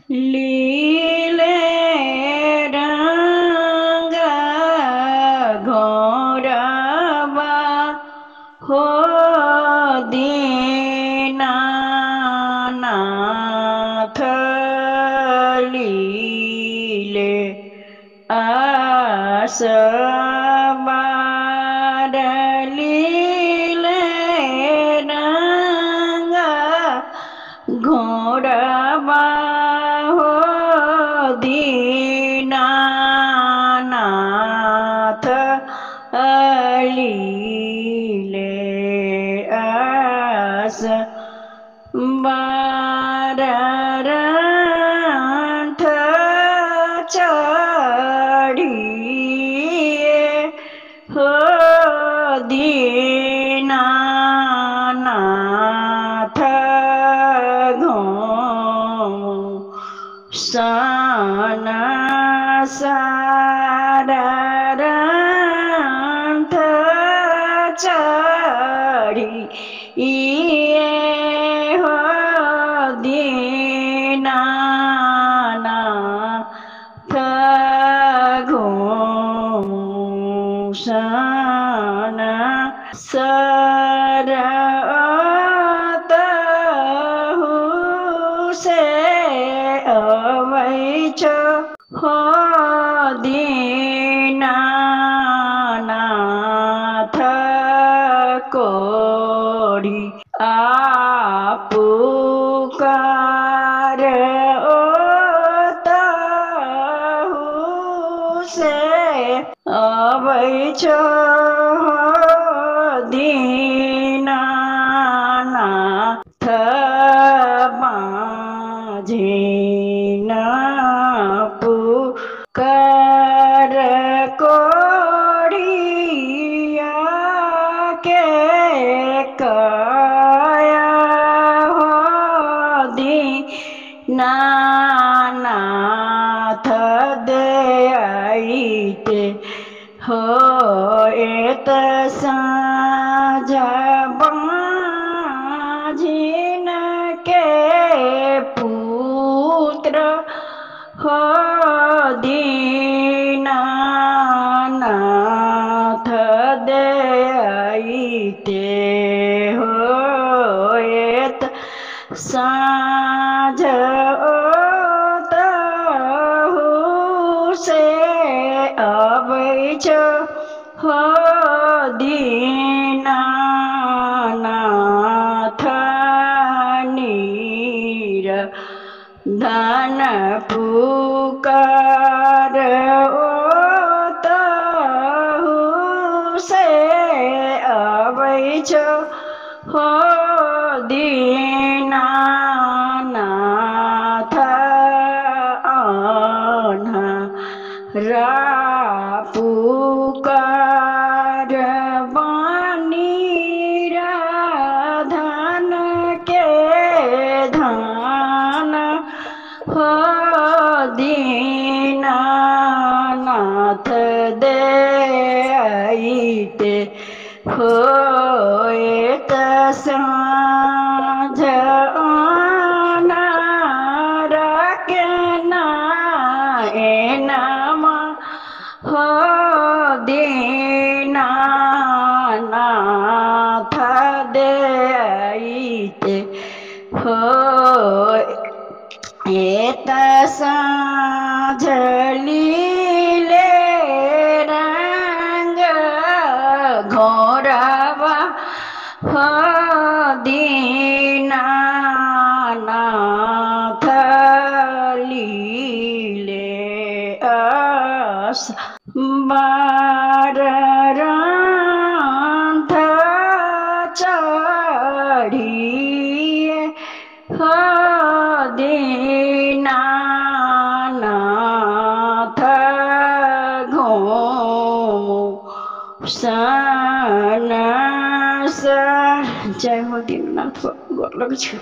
लीले रंग घोरबा हो दीनानाथ लीले आसबार लीले रंग घोरबा हो दीनानाथ लीले आस बारंथ चढ़िए हो दीनानाथ घों सन सारंथ चढ़ी ये हो दीनानाथ घोषण सरत से अवैच हो दीनानाथ कोढ़ी आपुकार ओतहु से अवैच हो दीनानाथ बाँझिन पुकार कोढ़िया के कया हो दीनानाथ दयाइते हो एत साँझ बाँझिन के पुत्र हो दीनानाथ दयाइते हो एत साँझ ओतहु से अवैच हो दीनानाथ नीर धन पुकार ओतहु से अवैच हो दीनानाथ आन्हरा पुकार बानी राधन के धान हो दीनानाथ दयाइते हो एत साँझ आनारा के नामा हो दीनानाथ दयाइते हो एत साँझ लीले रंग घोरबा हो दीनानाथ लीले आस बारंथ चढ़िए हो दीनानाथ घोषण जय हो दीनानाथ गोर लगै छै।